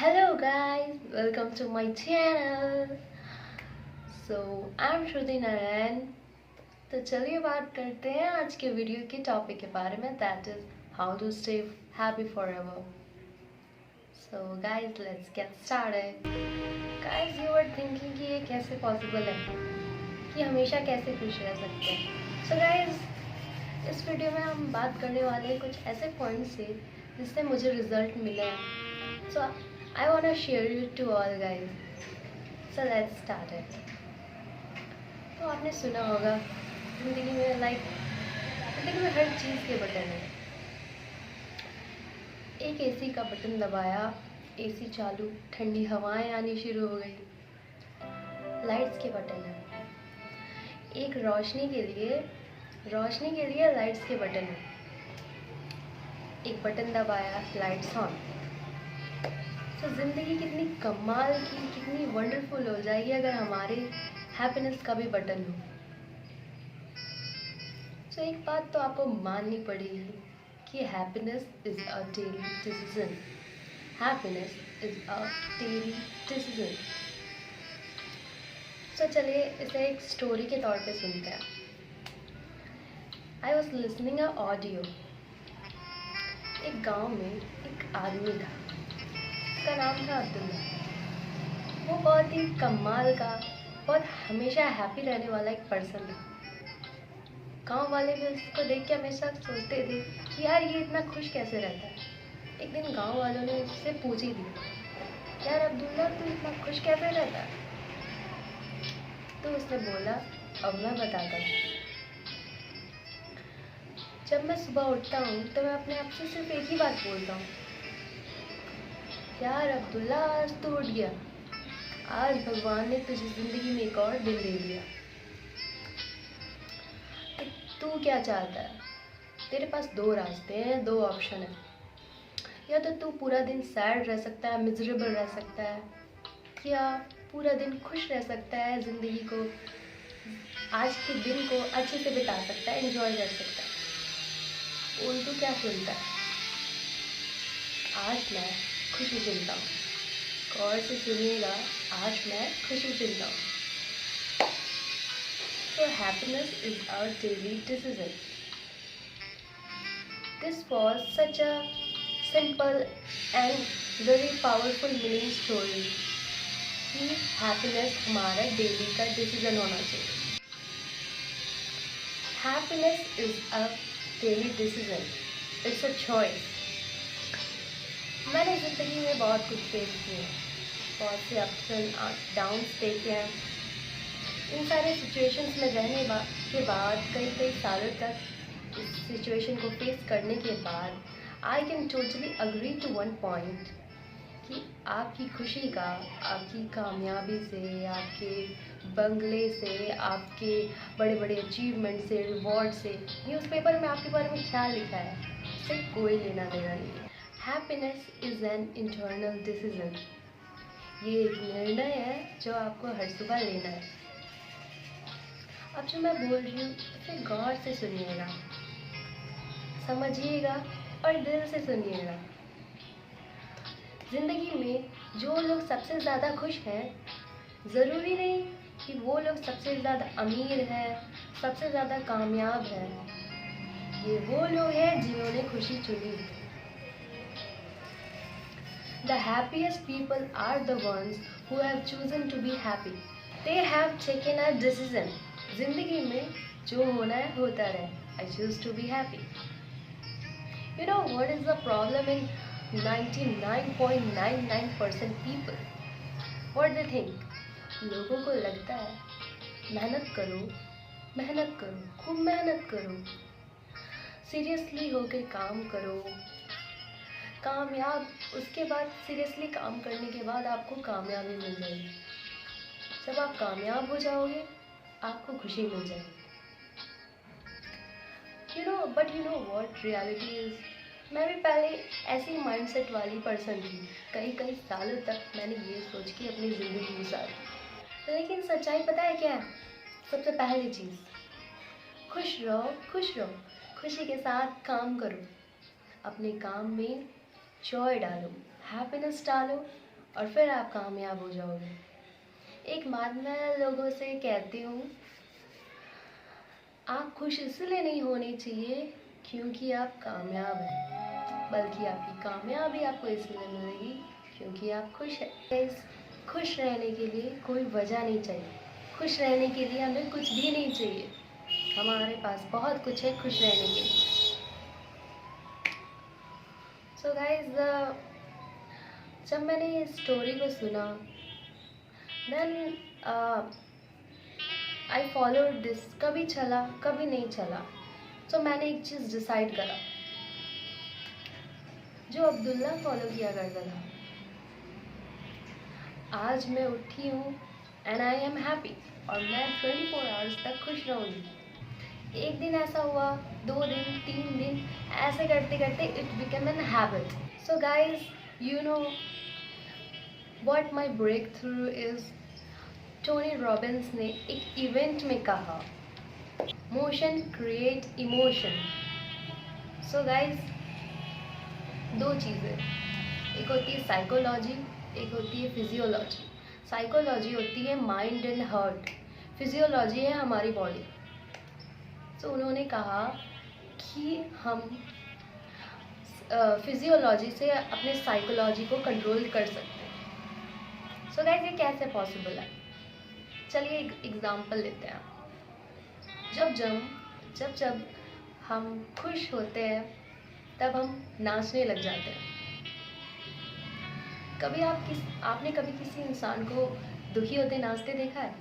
Hello guys, welcome to my channel. I'm श्रुति नारायण। तो चलिए बात करते हैं आज के वीडियो के टॉपिक के बारे में, that is how to stay happy forever. So guys let's get started. Guys you are thinking कि ये कैसे पॉसिबल है कि हमेशा कैसे खुश रह सकते हैं। सो गाइस इस वीडियो में हम बात करने वाले हैं कुछ ऐसे पॉइंट्स से जिससे मुझे रिजल्ट मिले हैं। सो I wanna share you to all guys. So let's start it. तो आपने सुना होगा ज़िंदगी में ज़िंदगी में हर चीज़ के बटन हैं। एक एसी का बटन दबाया, एसी चालू, ठंडी हवाएं आनी शुरू हो गई। लाइट्स के बटन हैं। एक रोशनी के लिए लाइट्स के बटन हैं। एक बटन दबाया, लाइट्स ऑन। तो ज़िंदगी कितनी कमाल की, कितनी वंडरफुल हो जाएगी अगर हमारे हैप्पीनेस का भी बटन हो। तो एक बात तो आपको माननी पड़ेगी कि happiness is a daily decision. Happiness is a daily decision. तो चलिए इसे एक स्टोरी के तौर पे सुनते हैं। I was listening a audio. एक गांव में एक आदमी था, उसका नाम था अब्दुल्ला। वो बहुत ही कमाल का, बहुत हमेशा हैप्पी रहने वाला एक पर्सन था। गांव वाले भी उसको देख के हमेशा सोचते थे कि यार ये इतना खुश कैसे रहता है। एक दिन गांव वालों ने उससे पूछ ही दिया, यार अब्दुल्ला तू इतना खुश कैसे रहता है? तो उसने बोला, अब मैं बताता हूँ। जब मैं सुबह उठता हूँ तो मैं अपने आप से सिर्फ एक ही बात बोलता हूँ, यार अब्दुल्ला आज तू उठ गया, आज भगवान ने तुझे ज़िंदगी में एक और दिन दे दिया। तू क्या चाहता है? तेरे पास दो रास्ते हैं, दो ऑप्शन है। या तो तू पूरा दिन सैड रह सकता है, मिजरेबल रह सकता है, या पूरा दिन खुश रह सकता है, ज़िंदगी को, आज के दिन को अच्छे से बिता सकता है, एंजॉय कर सकता है। बोल तू क्या सुनता है? आज मैं खुशी चुनता हूँ। गौर से सुनिएगा, आज मैं खुशी चुनता हूँ। So happiness is our daily decision. This was such a simple and very powerful meaning story कि happiness हमारा daily का decision होना चाहिए। Happiness is a daily decision. It's a choice. मैंने ज़िंदगी में बहुत कुछ फेस किया, बहुत से अप्स एंड डाउन्स देखे हैं। इन सारे सिचुएशंस में रहने के बाद कई सालों तक इस सिचुएशन को फेस करने के बाद I can totally agree to one point कि आपकी खुशी का, आपकी कामयाबी से, आपके बंगले से, आपके बड़े बड़े अचीवमेंट से, रिवॉर्ड से, न्यूज़पेपर में आपके बारे में क्या लिखा है इससे कोई लेना देना नहीं है। Happiness is an internal decision. ये एक निर्णय है जो आपको हर सुबह लेना है। अब जो मैं बोल रही हूँ उसे गौर से सुनिएगा, समझिएगा और दिल से सुनिएगा। ज़िंदगी में जो लोग सबसे ज़्यादा खुश हैं, ज़रूरी नहीं कि वो लोग सबसे ज़्यादा अमीर हैं, सबसे ज़्यादा कामयाब हैं। ये वो लोग हैं जिन्होंने खुशी चुनी। The happiest people are the ones who have chosen to be happy. They have taken a decision. ज़िंदगी में जो होना है होता रहे। I choose to be happy. You know what is the problem in 99.99% people? What they think? लोगों को लगता है मेहनत करो, खूब मेहनत करो, सीरियसली होकर काम करो, कामयाब, उसके बाद सीरियसली काम करने के बाद आपको कामयाबी मिल जाएगी। जब आप कामयाब हो जाओगे आपको खुशी मिल जाएगी। But you know what reality is. मैं भी पहले ऐसी माइंडसेट वाली पर्सन थी। कई सालों तक मैंने ये सोच के अपनी ज़िंदगी गुजारी। लेकिन सच्चाई पता है क्या है? सबसे पहली चीज़, खुश रहो, खुशी के साथ काम करो, अपने काम में जॉय डालो, हैप्पीनेस डालो और फिर आप कामयाब हो जाओगे। एक बात मैं लोगों से कहती हूँ, आप खुश इसलिए नहीं होने चाहिए क्योंकि आप कामयाब हैं, बल्कि आपकी कामयाबी आपको इसलिए मिलेगी क्योंकि आप खुश हैं। Guys, खुश रहने के लिए कोई वजह नहीं चाहिए, खुश रहने के लिए हमें कुछ भी नहीं चाहिए, हमारे पास बहुत कुछ है खुश रहने के लिए। सो गाइज, जब मैंने इस स्टोरी को सुना, देन आई फॉलोड दिस, कभी चला कभी नहीं चला। तो मैंने एक चीज़ डिसाइड करा, जो अब्दुल्ला फॉलो किया करता था, आज मैं उठी हूँ एंड आई एम हैप्पी, और मैं 24 आवर्स तक खुश रहूँगी। एक दिन ऐसा हुआ, 2 दिन, 3 दिन, ऐसे करते करते it become an habit. So guys, you know what my breakthrough is, Tony Robbins ने एक इवेंट में कहा, motion create emotion. So guys, 2 चीज़ें, एक होती है साइकोलॉजी, एक होती है फिजियोलॉजी। साइकोलॉजी होती है माइंड एंड हार्ट, फिजियोलॉजी है हमारी बॉडी। तो उन्होंने कहा कि हम फिजियोलॉजी से अपने साइकोलॉजी को कंट्रोल कर सकते हैं। सो गाइज, ये कैसे पॉसिबल है? चलिए एक एग्जांपल लेते हैं। जब हम खुश होते हैं तब हम नाचने लग जाते हैं। आपने कभी किसी इंसान को दुखी होते नाचते देखा है?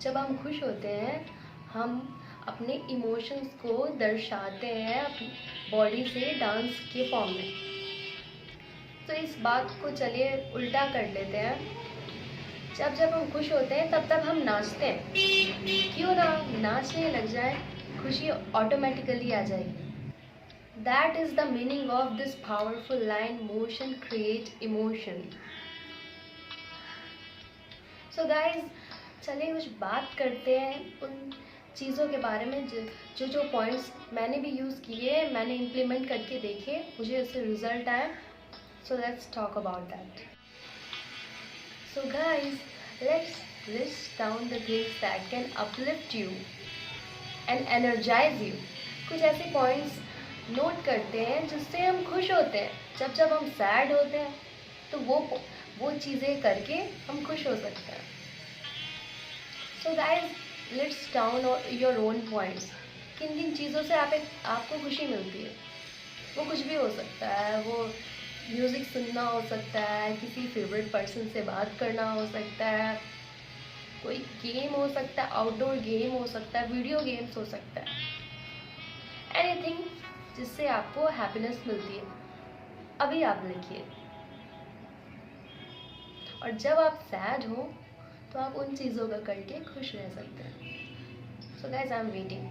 जब हम खुश होते हैं, हम अपने इमोशंस को दर्शाते हैं अपनी बॉडी से डांस के फॉर्म में। तो इस बात को चलिए उल्टा कर लेते हैं। जब हम खुश होते हैं तब हम नाचते हैं, क्यों ना नाचने लग जाए, खुशी ऑटोमेटिकली आ जाएगी। That is the meaning of this powerful line, motion create emotion. So guys, चलिए कुछ बात करते हैं उन चीज़ों के बारे में जो पॉइंट्स मैंने भी यूज़ किए, मैंने इम्प्लीमेंट करके देखे, मुझे इससे रिजल्ट आया। So let's talk about that. So guys, let's list down the things that can uplift you and energize you. कुछ ऐसे पॉइंट्स नोट करते हैं जिससे हम खुश होते हैं। जब हम सैड होते हैं तो वो चीज़ें करके हम खुश हो सकते हैं। So guys, let's down your own points. किन किन चीज़ों से आपको खुशी मिलती है? वो कुछ भी हो सकता है, वो म्यूज़िक सुनना हो सकता है, किसी फेवरेट पर्सन से बात करना हो सकता है, कोई गेम हो सकता है, आउटडोर गेम हो सकता है, वीडियो गेम्स हो सकता है, एनीथिंग जिससे आपको हैप्पीनेस मिलती है। अभी आप लिखिए। और जब आप सैड हो तो आप उन चीज़ों का करके खुश रह सकते हैं। So guys, I am waiting.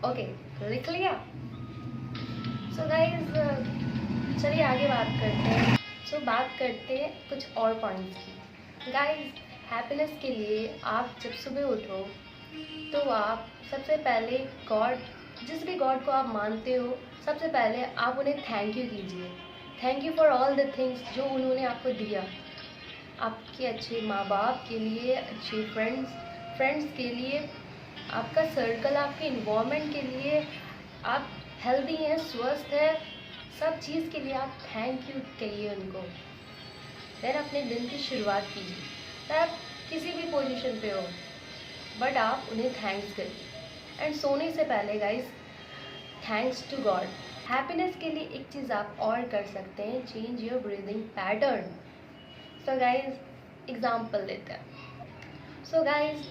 Okay, लिख लिया? सो गाइज, चलिए आगे बात करते हैं। बात करते हैं कुछ और पॉइंट्स की। गाइज, हैप्पीनेस के लिए आप जब सुबह उठो तो आप सबसे पहले जिस भी गॉड को आप मानते हो, सबसे पहले आप उन्हें थैंक यू कीजिए। Thank you for all the things जो उन्होंने आपको दिया, आपके अच्छे माँ बाप के लिए, अच्छे फ्रेंड्स के लिए, आपका सर्कल, आपके इन्वायरमेंट के लिए, आप हेल्दी हैं, स्वस्थ हैं, सब चीज़ के लिए आप थैंक यू कहिए उनको। देन अपने दिन की शुरुआत कीजिए। आप किसी भी पोजीशन पे हो, बट आप उन्हें थैंक्स करिए। एंड सोने से पहले guys, thanks to God. Happiness के लिए एक चीज़ आप और कर सकते हैं, change your breathing pattern. So guys, example लेते हैं। सो गाइस,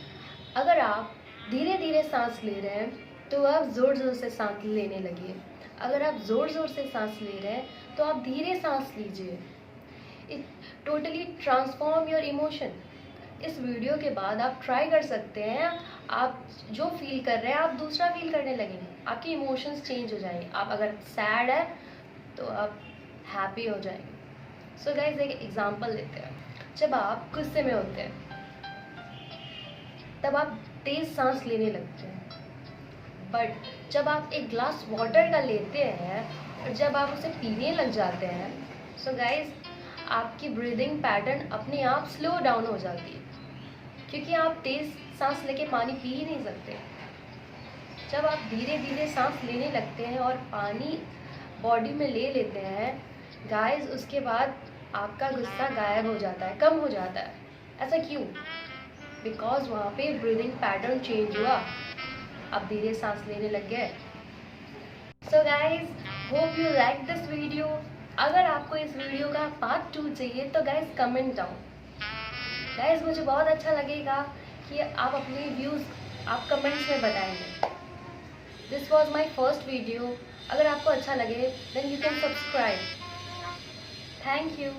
अगर आप धीरे धीरे सांस ले रहे हैं तो आप ज़ोर ज़ोर से सांस लेने लगिए। अगर आप ज़ोर ज़ोर से सांस ले रहे हैं तो आप धीरे सांस लीजिए। It totally transform your emotion. इस वीडियो के बाद आप ट्राई कर सकते हैं, आप जो फील कर रहे हैं आप दूसरा फील करने लगेंगे, आपके इमोशंस चेंज हो जाएंगे। आप अगर सैड है तो आप हैप्पी हो जाएंगे। सो गाइस, एक एग्जांपल लेते हैं। जब आप गुस्से में होते हैं तब आप तेज़ सांस लेने लगते हैं, बट जब आप एक ग्लास वाटर का लेते हैं और जब आप उसे पीने लग जाते हैं, सो गाइज आपकी ब्रीदिंग पैटर्न अपने आप स्लो डाउन हो जाती है, क्योंकि आप तेज़ सांस लेके पानी पी ही नहीं सकते। जब आप धीरे धीरे सांस लेने लगते हैं और पानी बॉडी में ले लेते हैं गाइस, उसके बाद आपका गुस्सा गायब हो जाता है, कम हो जाता है। ऐसा क्यों? बिकॉज वहाँ पे ब्रीदिंग पैटर्न चेंज हुआ, आप धीरे सांस लेने लग गए। So guys, hope you like this video. अगर आपको इस वीडियो का पार्ट 2 चाहिए तो गाइज कमेंट डाउन। गाइज मुझे बहुत अच्छा लगेगा कि आप अपने व्यूज़ आप कमेंट्स में बताएंगे। This was my first video. अगर आपको अच्छा लगे then you can subscribe. Thank you.